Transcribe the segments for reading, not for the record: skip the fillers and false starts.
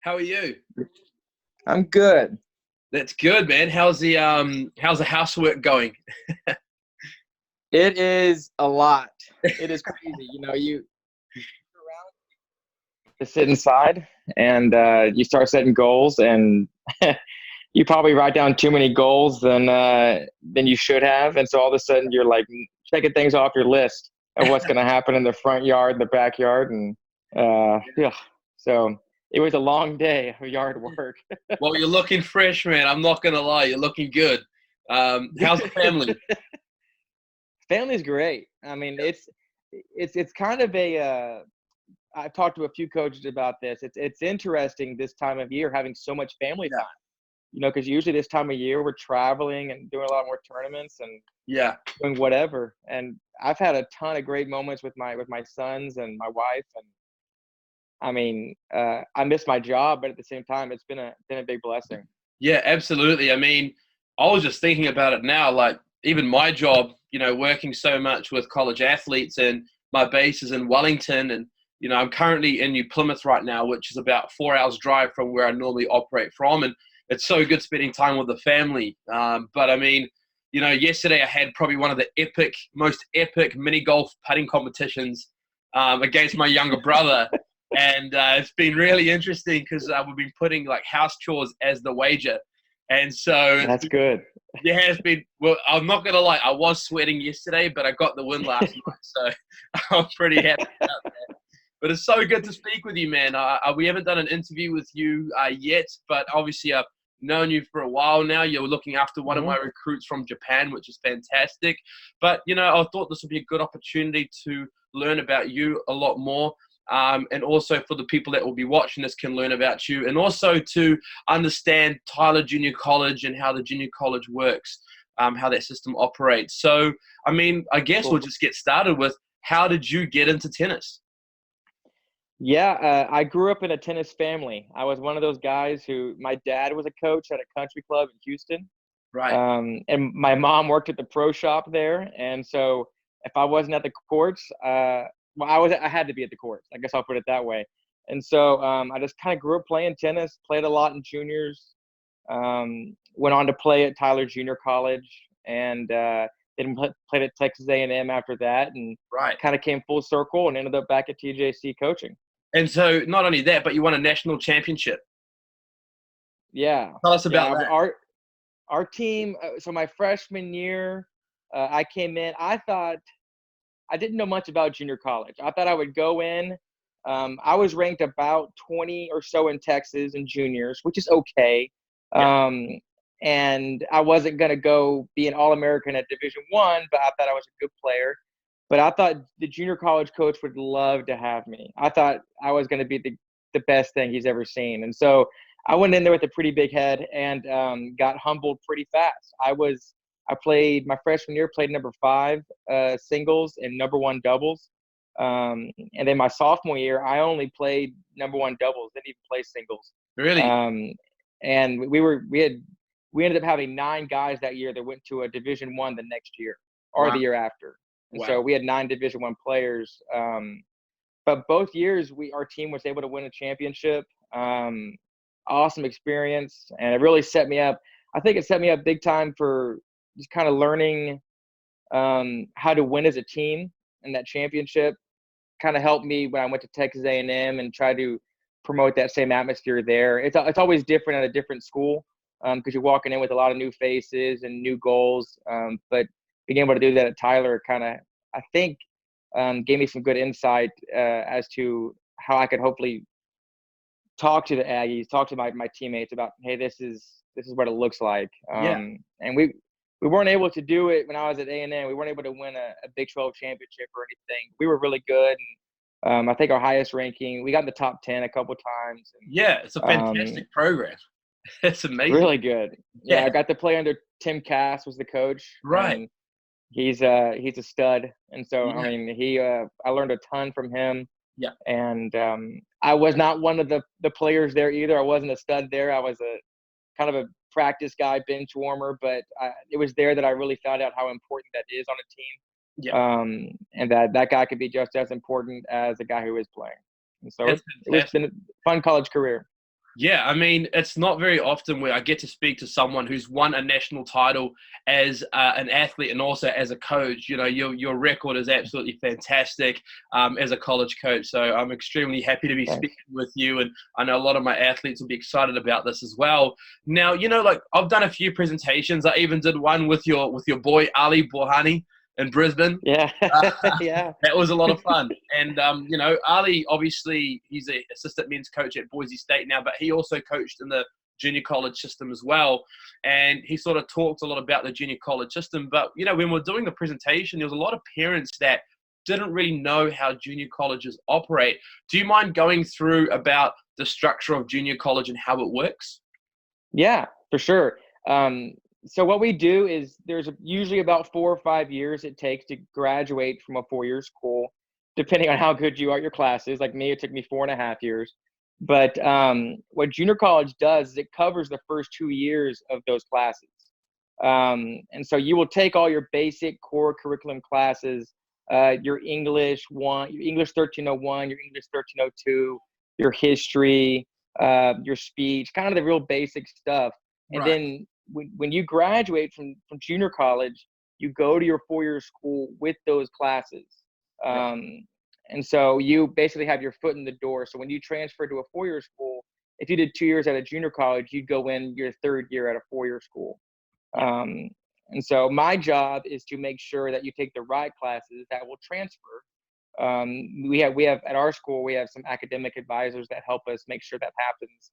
How are you? I'm good. That's good, man. How's the housework going? It is a lot. It is crazy. You to sit inside and you start setting goals, and you probably write down too many goals than you should have, and so all of a sudden you're like checking things off your list of what's going to happen in the front yard, the backyard, and yeah. So it was a long day of yard work. Well, you're looking fresh, man. I'm not gonna lie, you're looking good. How's the family? Family's great. I mean, it's kind of a I've talked to a few coaches about this. It's interesting this time of year having so much family Yeah, time. Because usually this time of year we're traveling and doing a lot more tournaments and yeah, doing whatever. And I've had a ton of great moments with my sons and my wife. And I mean, I miss my job, but at the same time, it's been a big blessing. yeah. Absolutely. I mean, I was just thinking about it now. Like, even my job, working so much with college athletes, and my base is in Wellington, and I'm currently in New Plymouth right now, which is about 4 hours drive from where I normally operate from, and it's so good spending time with the family. But I mean, yesterday I had probably one of the most epic mini golf putting competitions against my younger brother. And it's been really interesting because we've been putting like house chores as the wager. And so, That's good. yeah, it's been, well, I'm not going to lie, I was sweating yesterday, but I got the win last night. So I'm pretty happy about that. But it's so good to speak with you, man. We haven't done an interview with you yet, but obviously I've known you for a while now. You're looking after one of Hmm. my recruits from Japan, which is fantastic. But, I thought this would be a good opportunity to learn about you a lot more. And also for the people that will be watching this can learn about you, and also to understand Tyler Junior College and how the junior college works, how that system operates. So, I mean, I guess we'll Cool. just get started with, how did you get into tennis? Yeah, I grew up in a tennis family. I was one of those guys who my dad was a coach at a country club in Houston. Right. And my mom worked at the pro shop there, and so if I wasn't at the courts, well, I had to be at the courts. I guess I'll put it that way. And so I just kind of grew up playing tennis, played a lot in juniors, went on to play at Tyler Junior College, and then played at Texas A&M after that, and Right. kind of came full circle and ended up back at TJC coaching. And so not only that, but you won a national championship. Yeah, Tell us yeah. about that. Our team. So my freshman year, I came in. I didn't know much about junior college. I thought I would go in. I was ranked about 20 or so in Texas in juniors, which is okay. Yeah. And I wasn't going to go be an All-American at Division One, but I thought I was a good player. But I thought the junior college coach would love to have me. I thought I was going to be the best thing he's ever seen. And so I went in there with a pretty big head and got humbled pretty fast. I played my freshman year, played number 5 singles and number 1 doubles. And then my sophomore year, I only played number 1 doubles, didn't even play singles. Really? Um, and we ended up having 9 guys that year that went to a Division One the next year or Wow. the year after. And so Wow. we had 9 Division One players. But both years, our team was able to win a championship. Awesome experience, and it really set me up. I think it set me up big time for just kind of learning how to win as a team, and that championship kind of helped me when I went to Texas A&M and tried to promote that same atmosphere there. It's always different at a different school because you're walking in with a lot of new faces and new goals. But being able to do that at Tyler kind of, I think, gave me some good insight as to how I could hopefully talk to the Aggies, talk to my teammates about, hey, this is what it looks like. Yeah. And we weren't able to do it when I was at A&M. We weren't able to win a Big 12 championship or anything. We were really good. And I think our highest ranking, we got in the top 10 a couple times. Yeah. It's a And fantastic program. It's amazing. really good. Yeah, Yeah. I got to play under Tim Cass was the coach. Right. And he's a stud. And so, I Yeah. mean, I learned a ton from him. Yeah. And I was not one of the players there either. I wasn't a stud there. I was a kind of a practice guy, bench warmer, but it was there that I really found out how important that is on a Yeah. team, and that guy could be just as important as the guy who is playing. And so That's it was fantastic. been a fun college career. Yeah, I mean, it's not very often where I get to speak to someone who's won a national title as an athlete and also as a coach. You know, your record is absolutely fantastic as a college coach. So I'm extremely happy to be Thanks. speaking with you, and I know a lot of my athletes will be excited about this as well. Now, you know, like I've done a few presentations. I even did one with your boy Ali Borhani in Brisbane. Yeah. Uh, Yeah. that was a lot of fun. And, you know, Ali, obviously, he's an assistant men's coach at Boise State now, but he also coached in the junior college system as well. And he sort of talked a lot about the junior college system. But, you know, when we're doing the presentation, there was a lot of parents that didn't really know how junior colleges operate. Do you mind going through about the structure of junior college and how it works? Yeah, for sure. So what we do is there's usually about 4 or 5 years it takes to graduate from a 4 year school, depending on how good you are at your classes. Like me, it took me 4.5 years. But what junior college does is it covers the first 2 years of those classes. And so you will take all your basic core curriculum classes, your English 1301, your English 1302, your history, your speech, kind of the real basic stuff. And Right. then when you graduate from junior college, you go to your 4 year school with those classes. Right. Um, and so you basically have your foot in the door. So when you transfer to a 4 year school, if you did 2 years at a junior college, you'd go in your third year at a 4 year school. Yeah. Um, and so my job is to make sure that you take the right classes that will transfer. We have at our school, we have some academic advisors that help us make sure that happens.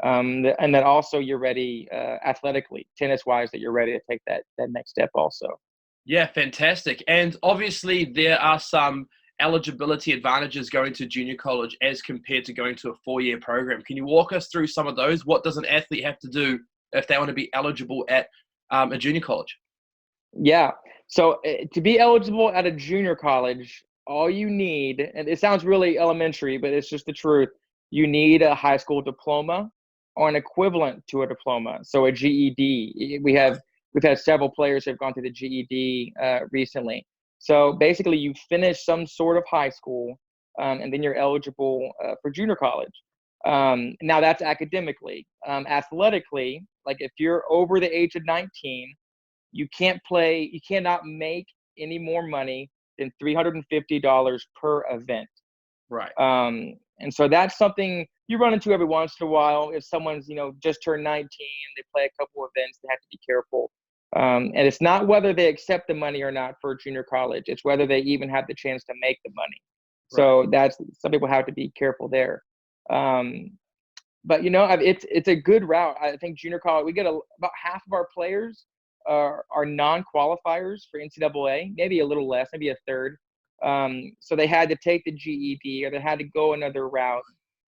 And that also you're ready athletically, tennis wise, that you're ready to take that next step also. Yeah, fantastic. And obviously, there are some eligibility advantages going to junior college as compared to going to a 4 year program. Can you walk us through some of those? What does an athlete have to do if they want to be eligible at a junior college? Yeah. So to be eligible at a junior college, all you need, and it sounds really elementary, but it's just the truth. You need a high school diploma or an equivalent to a diploma. So a GED. We've had several players who have gone through the GED recently. So basically, you finish some sort of high school, and then you're eligible for junior college. Now that's academically. Athletically, like if you're over the age of 19, you cannot make any more money than $350 per event. Right. And so that's something you run into every once in a while. If someone's, just turned 19, they play a couple events, they have to be careful. And it's not whether they accept the money or not for junior college. It's whether they even have the chance to make the money. Right. So that's some people have to be careful there. But it's a good route. I think junior college, we get about half of our players are non-qualifiers for NCAA, maybe a little less, maybe a third. So they had to take the GED or they had to go another route.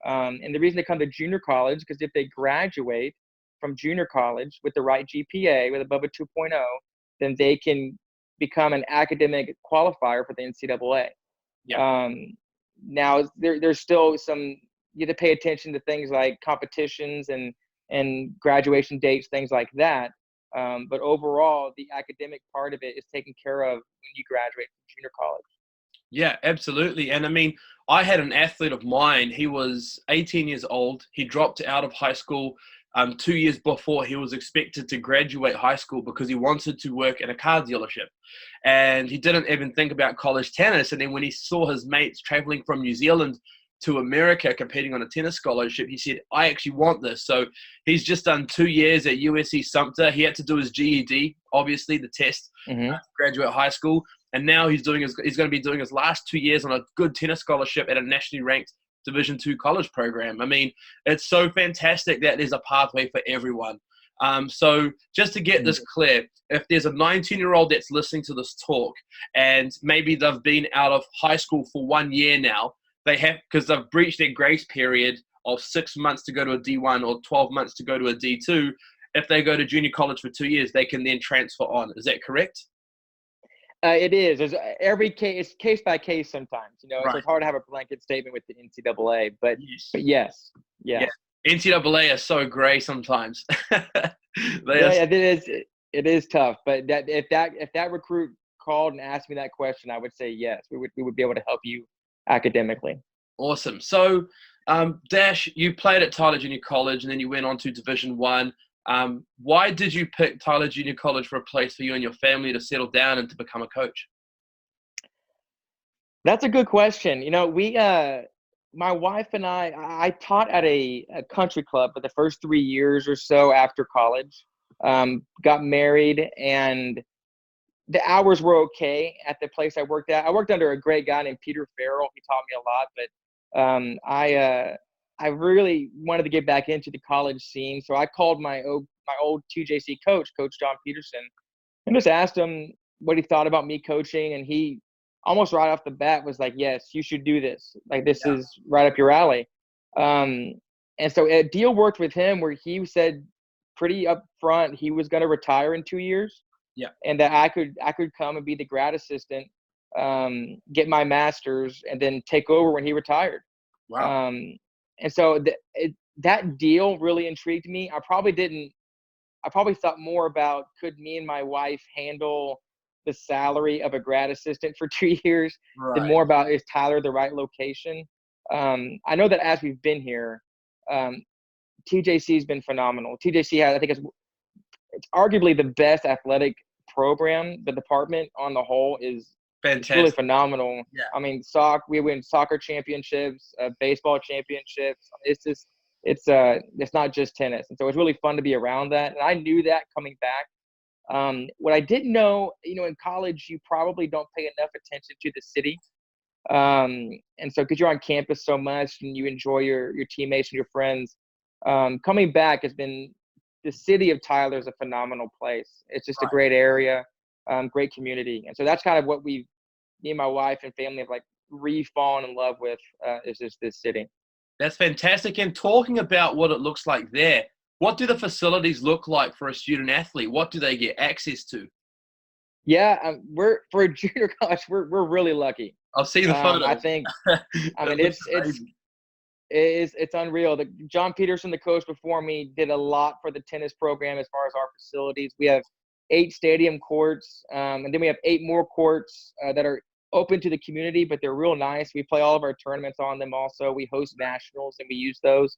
And the reason they come to junior college, because if they graduate from junior college with the right GPA, with above a 2.0, then they can become an academic qualifier for the NCAA. Yeah. Now there's still you have to pay attention to things like competitions and graduation dates, things like that. But overall, the academic part of it is taken care of when you graduate from junior college. Yeah, absolutely. And I mean, I had an athlete of mine. He was 18 years old. He dropped out of high school 2 years before he was expected to graduate high school because he wanted to work at a car dealership. And he didn't even think about college tennis. And then when he saw his mates traveling from New Zealand to America competing on a tennis scholarship, he said, I actually want this. So he's just done 2 years at USC Sumter. He had to do his GED, obviously, the test Mm-hmm. to graduate high school. And now he's going to be doing his last 2 years on a good tennis scholarship at a nationally ranked Division II college program. I mean, it's so fantastic that there's a pathway for everyone. So just to get this clear, if there's a 19-year-old that's listening to this talk and maybe they've been out of high school for 1 year now, because they've breached their grace period of 6 months to go to a D1 or 12 months to go to a D2, if they go to junior college for 2 years, they can then transfer on. Is that correct? It is. There's every case by case sometimes, so Right. it's hard to have a blanket statement with the NCAA, but Yes. yes, Yeah. yeah. NCAA are so grey sometimes. Yeah, it is tough, but if that recruit called and asked me that question, I would say yes. We would be able to help you academically. Awesome. So, Dash, you played at Tyler Junior College and then you went on to Division One. Why did you pick Tyler Junior College for a place for you and your family to settle down and to become a coach? That's a good question. My wife and I taught at a country club for the first 3 years or so after college. Got married, and the hours were okay at the place I worked at. I worked under a great guy named Peter Farrell. He taught me a lot, but I really wanted to get back into the college scene. So I called my old TJC coach, Coach John Peterson, and just asked him what he thought about me coaching. And he almost right off the bat was like, "Yes, you should do this. Like, this Yeah. is right up your alley." Um, and so a deal worked with him where he said pretty upfront he was going to retire in 2 years, Yeah. and that I could come and be the grad assistant, get my master's, and then take over when he retired. Wow. Um, and so that deal really intrigued me. I probably thought more about, could me and my wife handle the salary of a grad assistant for 2 years, than Right. more about, is Tyler the right location? I know that as we've been here, um, TJC has been phenomenal. TJC has, I think it's arguably the best athletic program. The department on the whole is it's really Fantastic. phenomenal. Yeah. I mean, we win soccer championships, baseball championships. It's not just tennis, and so it's really fun to be around that. And I knew that coming back. What I didn't know, in college, you probably don't pay enough attention to the city. And so, because you're on campus so much and you enjoy your teammates and your friends, coming back has been, the city of Tyler is a phenomenal place. It's just a Right. great area, great community. And so that's kind of what me and my wife and family have like re-fallen in love with, is just this city. That's fantastic. And talking about what it looks like there, what do the facilities look like for a student athlete? What do they get access to? Yeah, we're for a junior college, we're really lucky. I've seen the I photos. think, I It mean, looks it's amazing. it's unreal. John Peterson, the coach before me, did a lot for the tennis program as far as our facilities. We have 8 stadium courts, and then we have 8 more courts that are open to the community, but they're real nice. We play all of our tournaments on them. Also, we host nationals and we use those.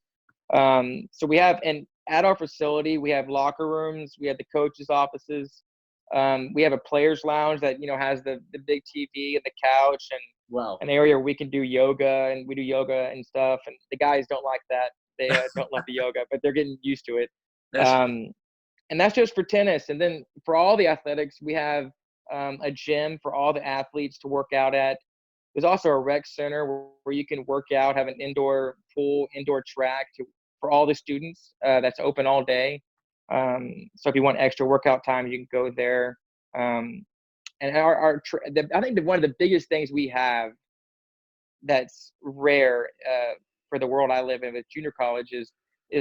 So we have, and at our facility, we have locker rooms. We have the coaches' offices. We have a players' lounge that has the big TV and the couch, and Wow. an area where we can do yoga, and we do yoga and stuff. And the guys don't like that; they don't love the yoga, but they're getting used to it. That's Um, and that's just for tennis. And then for all the athletics, we have a gym for all the athletes to work out at. There's also a rec center where you can work out, have an indoor pool, indoor track for all the students, that's open all day. So if you want extra workout time, you can go there. And I think that one of the biggest things we have that's rare, for the world I live in with junior college is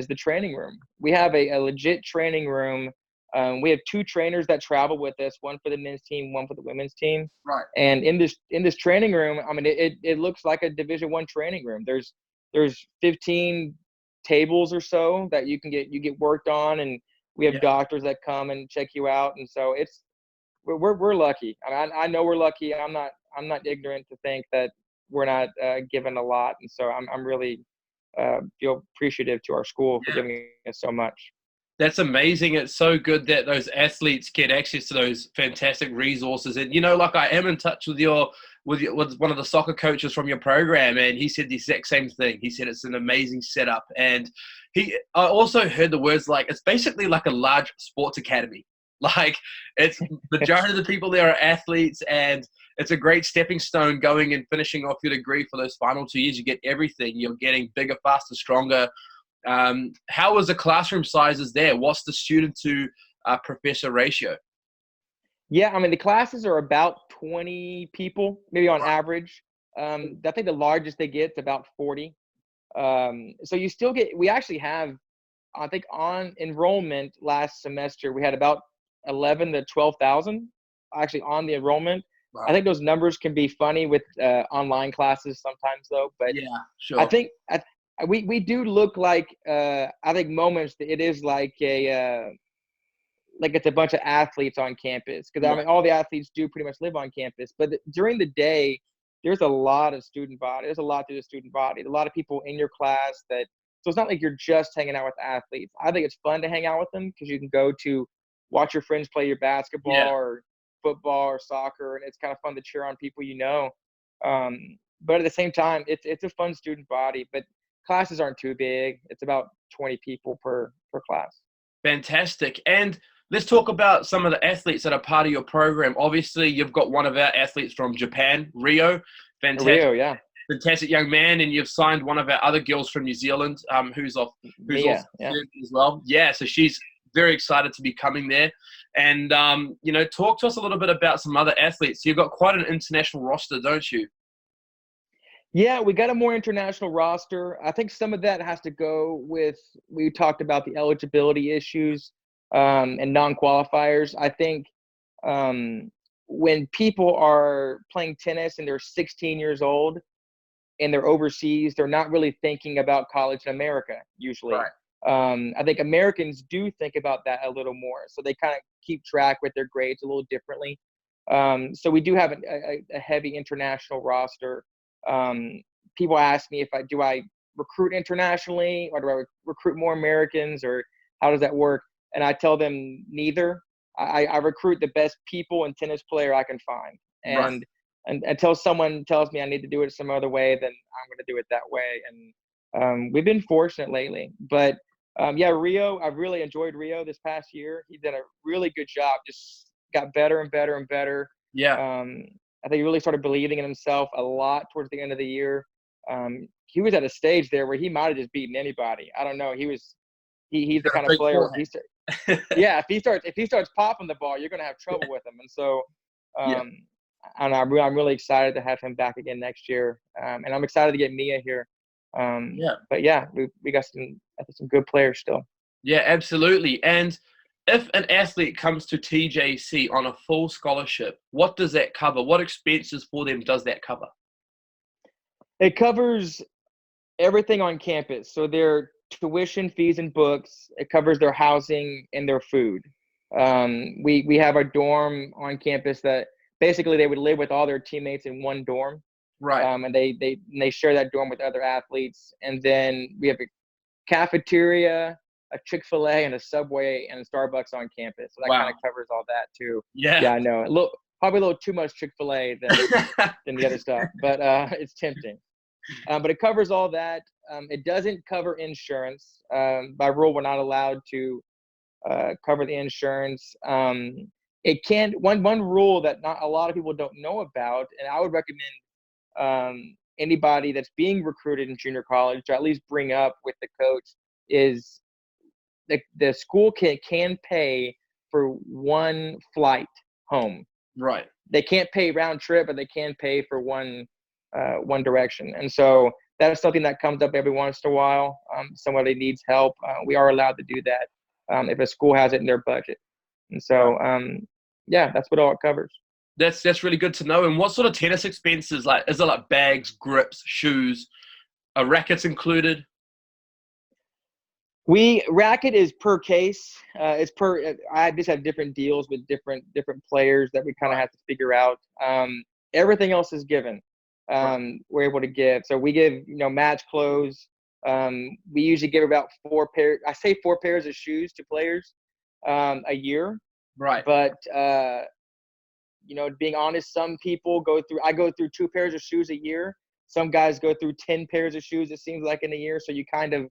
the training room. We have a legit training room. We have 2 trainers that travel with us, one for the men's team, one for the women's team. right. And in this training room, I mean, it looks like a Division I training room. There's 15 tables or so that you get worked on, and we have Yeah. doctors that come and check you out. And so we're lucky. I mean, I know we're lucky. I'm not ignorant to think that we're not given a lot, and so I'm really feel appreciative to our school for Yeah. giving us so much. That's amazing. It's so good that those athletes get access to those fantastic resources. And like I am in touch with with one of the soccer coaches from your program, and he said the exact same thing. He said it's an amazing setup, and I also heard the words like it's basically like a large sports academy. Like it's majority of the people there are athletes, and it's a great stepping stone going and finishing off your degree for those final 2 years. You get everything. You're getting bigger, faster, stronger. How was the classroom sizes there? What's the student to professor ratio? Yeah, I mean, the classes are about 20 people, maybe on average. I think the largest they get is about 40. So you still get, we actually have, I think on enrollment last semester, we had about 11 to 12,000 actually on the enrollment. Wow. I think those numbers can be funny with online classes sometimes though, but Yeah, I sure. think we do look like, I think moments it is like it's a bunch of athletes on campus, because I Right. mean all the athletes do pretty much live on campus, but during the day there's a lot of student body. There's a lot to the student body. A lot of people in your class that, so it's not like you're just hanging out with athletes. I think it's fun to hang out with them because you can go to watch your friends play your basketball or football or soccer, and it's kind of fun to cheer on people you know. But at the same time, it's a fun student body. But classes aren't too big. It's about 20 people per class. Fantastic. And let's talk about some of the athletes that are part of your program. Obviously, you've got one of our athletes from Japan, Rio. Fantastic. Rio, yeah. Fantastic young man, and you've signed one of our other girls from New Zealand, who's also as well. Yeah, so she's very excited to be coming there. And talk to us a little bit about some other athletes. You've got quite an international roster, don't you? Yeah, we got a more international roster. I think some of that has to go with, we talked about the eligibility issues and non-qualifiers. I think when people are playing tennis and they're 16 years old and they're overseas, they're not really thinking about college in America usually. Right. I think Americans do think about that a little more. So they kind of keep track with their grades a little differently. So we do have a heavy international roster. People ask me if do I recruit internationally, or do I recruit more Americans, or how does that work? And I tell them neither. I recruit the best people and tennis player I can find. And until someone tells me I need to do it some other way, then I'm going to do it that way. And we've been fortunate lately. But Rio, I've really enjoyed Rio this past year. He did a really good job. Just got better and better and better. Yeah. I think he really started believing in himself a lot towards the end of the year. He was at a stage there where he might have just beaten anybody. I don't know. He's the kind of player. If he starts popping the ball, you're going to have trouble with him. And so, and I'm really excited to have him back again next year. And I'm excited to get Mia here. But we got some good players still. Yeah, absolutely. And if an athlete comes to TJC on a full scholarship, what does that cover? What expenses for them does that cover? It covers everything on campus. So their tuition, fees, and books. It covers their housing and their food. We have a dorm on campus that basically they would live with all their teammates in one dorm. Right. And they share that dorm with other athletes. And then we have a cafeteria, a Chick-fil-A, and a Subway and a Starbucks on campus. So that kind of covers all that too. Yeah, I know. Probably a little too much Chick-fil-A than the other stuff, but it's tempting. But it covers all that. It doesn't cover insurance. By rule, we're not allowed to cover the insurance. It can one rule that not a lot of people don't know about, and I would recommend anybody that's being recruited in junior college to at least bring up with the coach is the school can pay for one flight home. Right. They can't pay round trip, but they can pay for one direction. And so that's something that comes up every once in a while. Somebody needs help. We are allowed to do that if a school has it in their budget. And so, that's what all it covers. That's really good to know. And what sort of tennis expenses, like, is it like bags, grips, shoes, rackets included? Racket is per case. It's per. I just have different deals with different players that we kind of have to figure out. Everything else is given. We're able to give. So we give match clothes. We usually give about 4 pairs. I say 4 pairs of shoes to players a year. Right. But being honest, some people I go through 2 pairs of shoes a year. Some guys go through 10 pairs of shoes, it seems like, in a year. So you kind of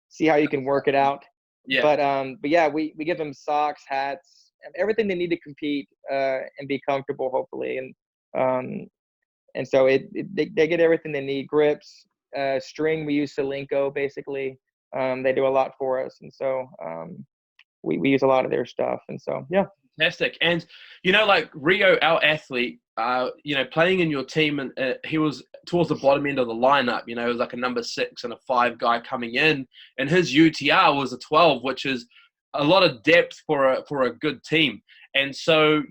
see how you can work it out. Yeah. But we give them socks, hats, and everything they need to compete and be comfortable, hopefully. And so they get everything they need. Grips, string, we use Solinco, basically. They do a lot for us. And so we use a lot of their stuff. And so, yeah. Fantastic. And, like Rio, our athlete, playing in your team, and he was towards the bottom end of the lineup. It was like a number 6 and a 5 guy coming in, and his UTR was a 12, which is a lot of depth for a good team. And so,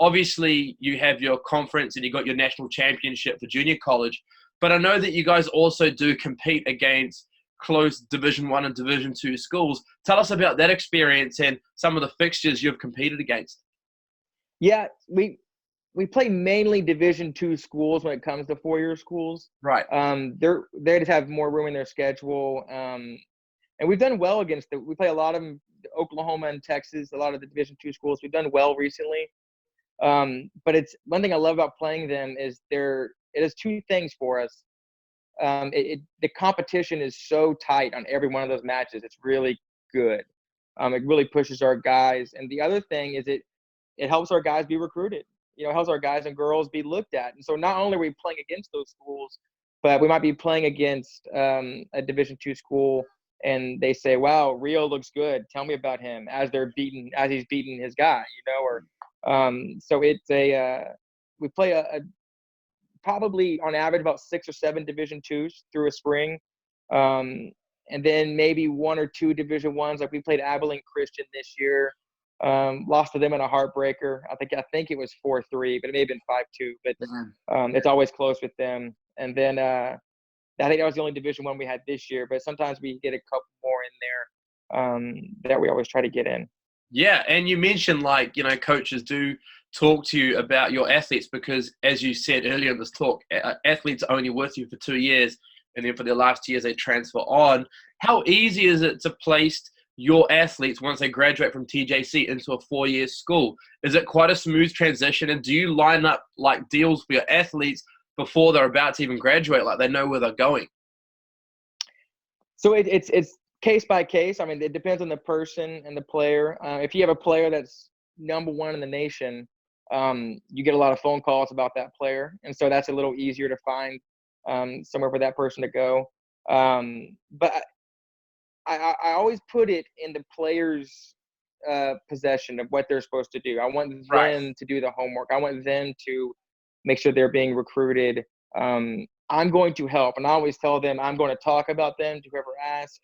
obviously you have your conference and you got your national championship for junior college, but I know that you guys also do compete against close Division 1 and Division 2 schools. Tell us about that experience and some of the fixtures you've competed against. Yeah, we we play mainly Division II schools when it comes to 4-year schools. Right. They just have more room in their schedule. And we've done well against it. We play a lot of them, Oklahoma and Texas, a lot of the Division II schools. We've done well recently. But it's one thing I love about playing them is it is two things for us. The competition is so tight on every one of those matches. It's really good. It really pushes our guys. And the other thing is it helps our guys be recruited. It helps our guys and girls be looked at. And so not only are we playing against those schools, but we might be playing against a Division II school, and they say, "Wow, Rio looks good. Tell me about him." As he's beating his guy, so it's we play probably on average about 6 or 7 Division IIs through a spring, and then maybe 1 or 2 Division Is. Like we played Abilene Christian this year, lost to them in a heartbreaker. I think it was 4-3, but it may have been 5-2. But it's always close with them. And then I think that was the only Division I we had this year. But sometimes we get a couple more in there that we always try to get in. Yeah, and you mentioned coaches do talk to you about your athletes because, as you said earlier in this talk, athletes are only with you for 2 years, and then for the last 2 years they transfer on. How easy is it to place your athletes once they graduate from TJC into a 4-year school? Is it quite a smooth transition, and do you line up deals for your athletes before they're about to even graduate, like they know where they're going? So it's case by case. I mean, it depends on the person and the player. If you have a player that's number 1 in the nation, you get a lot of phone calls about that player, and so that's a little easier to find somewhere for that person to go. But I always put it in the player's possession of what they're supposed to do. I want them to do the homework. I want them to make sure they're being recruited. I'm going to help, and I always tell them I'm going to talk about them to whoever asks.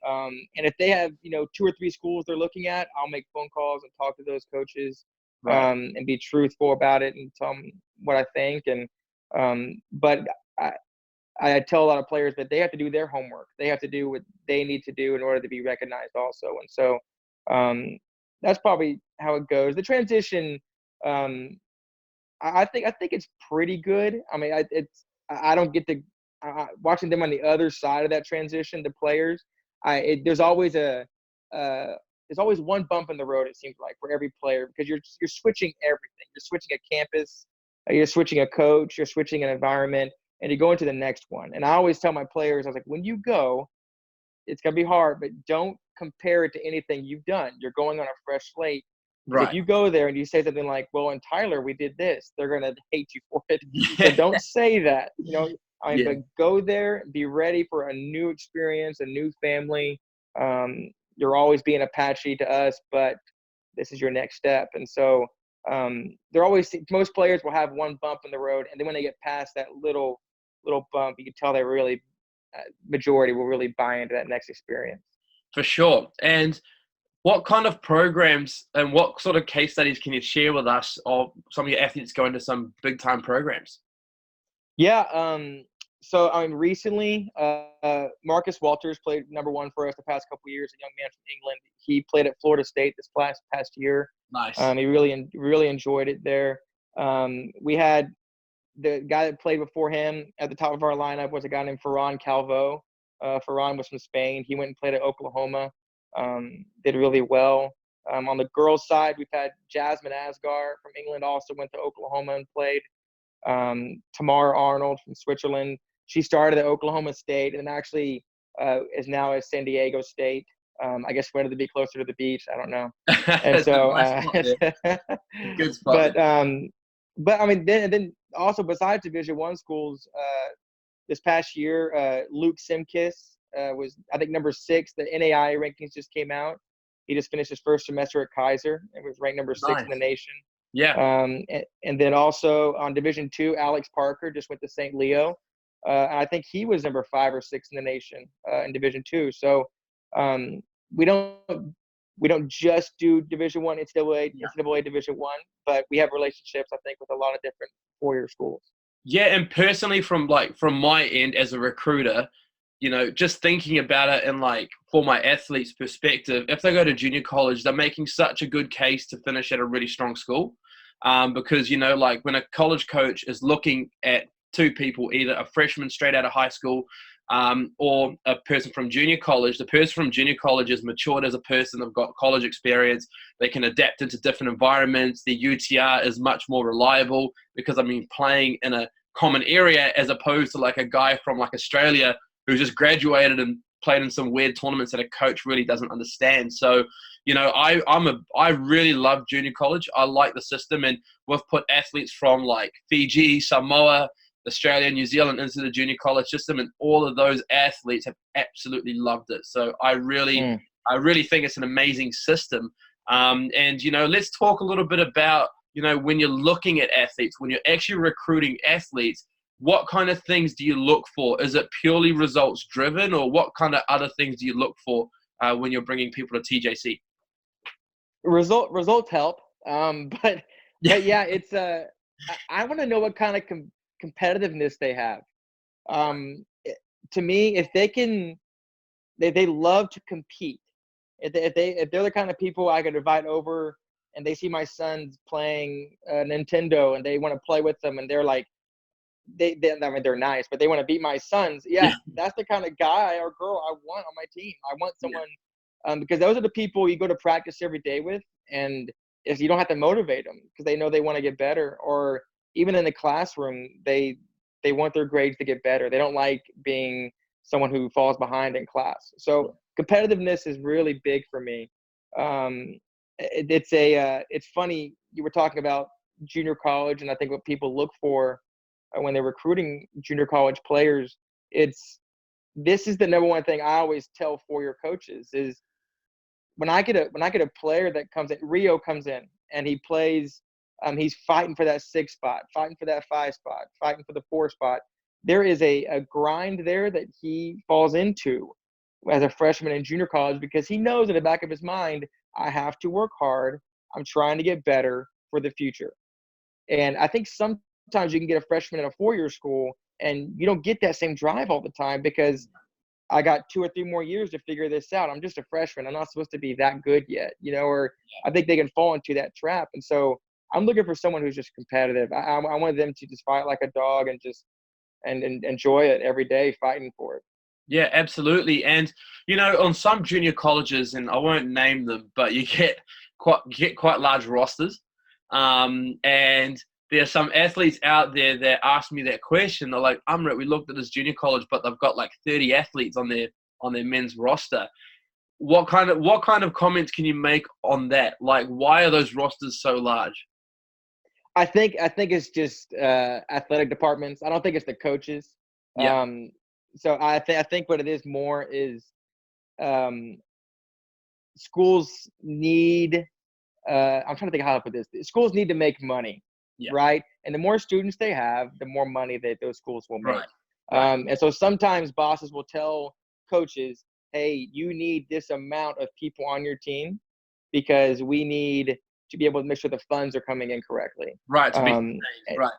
And if they have 2 or 3 schools they're looking at, I'll make phone calls and talk to those coaches, and be truthful about it and tell them what I think. And but I tell a lot of players that they have to do their homework. They have to do what they need to do in order to be recognized also. And so that's probably how it goes. The transition, I think it's pretty good. I mean, I don't get to watching them on the other side of that transition. The players, there's always one bump in the road. It seems like for every player, because you're switching everything. You're switching a campus, you're switching a coach, you're switching an environment, and you're going to the next one. And I always tell my players, I was like, when you go, it's gonna be hard, but don't compare it to anything you've done. You're going on a fresh slate. Right. If you go there and you say something like, "Well, in Tyler we did this," they're gonna hate you for it. So don't say that. But go there, be ready for a new experience, a new family. You're always being Apache to us, but this is your next step. And so most players will have one bump in the road, and then when they get past that little bump, you can tell they really majority will really buy into that next experience. For sure. And what kind of programs and what sort of case studies can you share with us of some of your athletes going to some big time programs? Yeah. So recently, Marcus Walters played number 1 for us the past couple of years, a young man from England. He played at Florida State this past year. Nice. He really enjoyed it there. We had the guy that played before him at the top of our lineup was a guy named Ferran Calvo. Ferran was from Spain. He went and played at Oklahoma. Did really well. On the girls' side, we've had Jasmine Asgar from England also went to Oklahoma and played. Tamar Arnold from Switzerland. She started at Oklahoma State and actually is now at San Diego State. I guess wanted to be closer to the beach. I don't know. And so, good spot. But then also besides Division I schools, this past year, Luke Simkis was, I think, number 6. The NAIA rankings just came out. He just finished his first semester at Kaiser and was ranked number 6 in the nation. Yeah. And then also on Division II, Alex Parker just went to St. Leo. And I think he was number 5 or 6 in the nation in Division II. So we don't just do Division I, NCAA Division I, but we have relationships, I think, with a lot of different 4-year schools. Yeah, and personally, from my end as a recruiter, just thinking about it and for my athletes' perspective, if they go to junior college, they're making such a good case to finish at a really strong school. because, you know, like when a college coach is looking at two people, either a freshman straight out of high school or a person from junior college, the person from junior college is matured as a person. They've got college experience. They can adapt into different environments. The UTR is much more reliable because, I mean, playing in a common area as opposed to like a guy from like Australia who's just graduated and played in some weird tournaments that a coach really doesn't understand. So, you know, I really love junior college. I like the system, and we've put athletes from like Fiji, Samoa, Australia, New Zealand into the junior college system, and all of those athletes have absolutely loved it. So I really think it's an amazing system. And, you know, let's talk a little bit about, you know, when you're looking at athletes, when you're actually recruiting athletes, what kind of things do you look for? Is it purely results driven, or what kind of other things do you look for when you're bringing people to TJC? Results help, but Yeah. yeah, it's I want to know what kind of competitiveness they have. To me, if they can, they love to compete. If they're the kind of people I could invite over, and they see my sons playing Nintendo and they want to play with them, and they're like, I mean, they're nice, but they want to beat my sons. Yeah, that's the kind of guy or girl I want on my team. I want someone because those are the people you go to practice every day with, and if you don't have to motivate them because they know they want to get better, or even in the classroom, they want their grades to get better. They don't like being someone who falls behind in class. So competitiveness is really big for me. It's funny you were talking about junior college, and I think what people look for when they're recruiting junior college players, this is the number one thing I always tell four-year coaches is when I get a player that comes in, Rio comes in and he plays, he's fighting for that 6 spot, fighting for that 5 spot, fighting for the 4 spot. There is a grind there that he falls into as a freshman in junior college because he knows in the back of his mind, I have to work hard. I'm trying to get better for the future. And I think sometimes you can get a freshman in a four-year school and you don't get that same drive all the time because I got 2 or 3 more years to figure this out. I'm just a freshman. I'm not supposed to be that good yet, you know, or I think they can fall into that trap. And so I'm looking for someone who's just competitive. I want them to just fight like a dog and just and enjoy it every day, fighting for it. Yeah, absolutely. And, you know, on some junior colleges, and I won't name them, but you get quite large rosters. And there are some athletes out there that ask me that question. They're like, Amrit, we looked at this junior college, but they've got like 30 athletes on their men's roster. What kind of comments can you make on that? Like, why are those rosters so large? I think it's just athletic departments. I don't think it's the coaches. Yeah. So I think what it is more is um, schools need. I'm trying to think how to put this. Schools need to make money, Yeah. right? And the more students they have, the more money that those schools will make. Right. And so sometimes bosses will tell coaches, "Hey, you need this amount of people on your team because we need to be able to make sure the funds are coming in correctly." Right. To be right.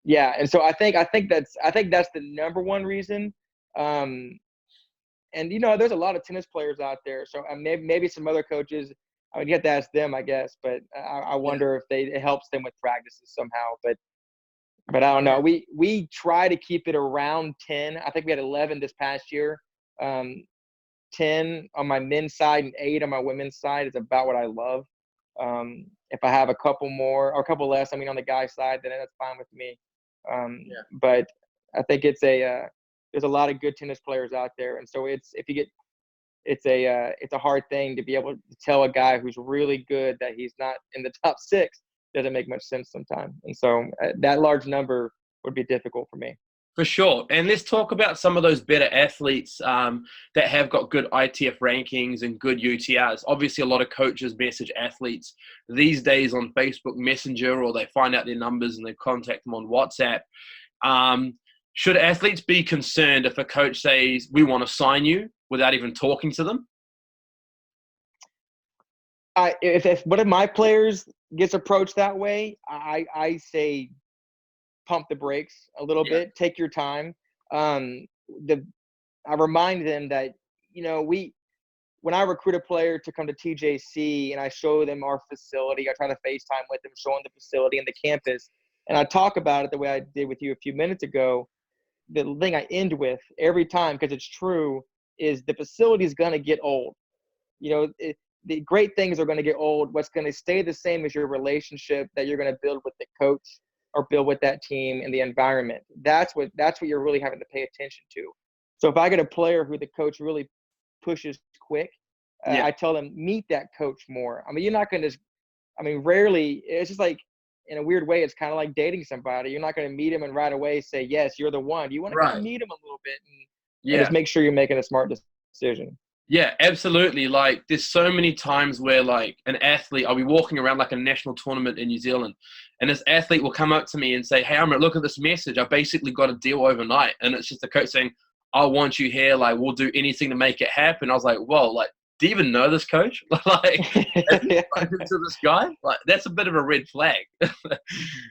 Yeah, and so I think that's the number one reason. And you know, there's a lot of tennis players out there, so maybe some other coaches. I would have to ask them, I guess, but I wonder if it helps them with practices somehow. But I don't know. We try to keep it around 10. I think we had 11 this past year. 10 on my men's side and 8 on my women's side is about what I love. If I have a couple more or a couple less, I mean, on the guy's side, then that's fine with me. But I think there's a lot of good tennis players out there, and so it's a hard thing to be able to tell a guy who's really good that he's not in the top 6. Doesn't make much sense sometimes, and so that large number would be difficult for me. For sure. And let's talk about some of those better athletes that have got good ITF rankings and good UTRs. Obviously, a lot of coaches message athletes these days on Facebook Messenger, or they find out their numbers and they contact them on WhatsApp. Should athletes be concerned if a coach says, we want to sign you without even talking to them? If one of my players gets approached that way, I say pump the brakes a little bit, take your time. I remind them that, you know, when I recruit a player to come to TJC and I show them our facility, I try to FaceTime with them, show them the facility and the campus, and I talk about it the way I did with you a few minutes ago. The thing I end with every time, because it's true, is the facility is going to get old. You know, the great things are going to get old. What's going to stay the same is your relationship that you're going to build with the coach or build with that team and the environment. That's what you're really having to pay attention to. So if I get a player who the coach really pushes quick, I tell them, meet that coach more. I mean, you're not going to – I mean, rarely – it's just like, in a weird way, it's kind of like dating somebody. You're not going to meet him and right away say, yes, you're the one. You want to kind of meet him a little bit and just make sure you're making a smart decision. Yeah, absolutely. Like, there's so many times where, like, an athlete, I'll be walking around like a national tournament in New Zealand, and this athlete will come up to me and say, hey, Amrit, look at this message. I basically got a deal overnight. And it's just the coach saying, I want you here. Like, we'll do anything to make it happen. I was like, whoa, like, do you even know this coach? Like, have you spoken to this guy? Like, that's a bit of a red flag.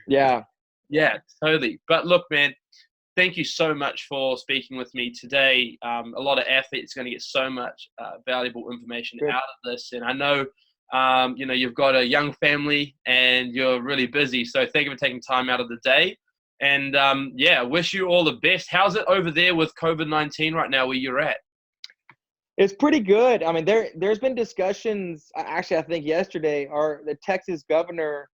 Yeah. Yeah, totally. But look, man, thank you so much for speaking with me today. A lot of athletes are going to get so much valuable information out of this. And I know, you know, you've got a young family and you're really busy. So thank you for taking time out of the day. And yeah, wish you all the best. How's it over there with COVID-19 right now where you're at? It's pretty good. I mean, there's been discussions. Actually, I think yesterday, the Texas governor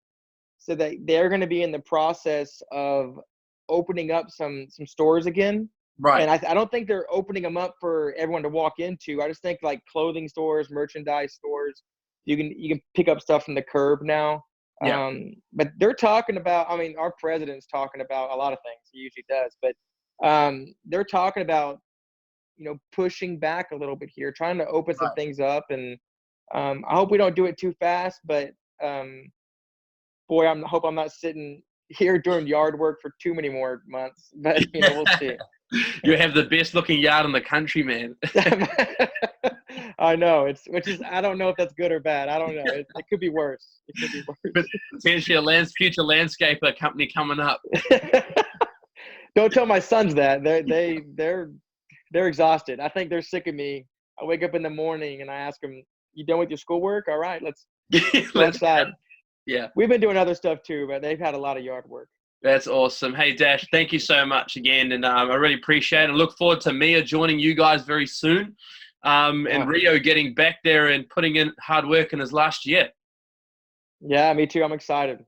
said that they're going to be in the process of opening up some stores again. Right. And I don't think they're opening them up for everyone to walk into. I just think like clothing stores, merchandise stores, you can pick up stuff from the curb now. Yeah. But they're talking about, I mean, our president's talking about a lot of things. He usually does, but they're talking about, you know, pushing back a little bit here, trying to open some things up. And I hope we don't do it too fast, but boy, I hope I'm not sitting here doing yard work for too many more months, but you know, we'll see. You have the best looking yard in the country, man. I know, I don't know if that's good or bad. I don't know. It could be worse. It could be worse. Potentially a future landscaper company coming up. Don't tell my sons that. They're exhausted. I think they're sick of me. I wake up in the morning and I ask them, "You done with your schoolwork? All right, let's go outside." Yeah. We've been doing other stuff too, but they've had a lot of yard work. That's awesome. Hey, Dash, thank you so much again. And I really appreciate it. I look forward to Mia joining you guys very soon. And Rio getting back there and putting in hard work in his last year. Yeah, me too. I'm excited.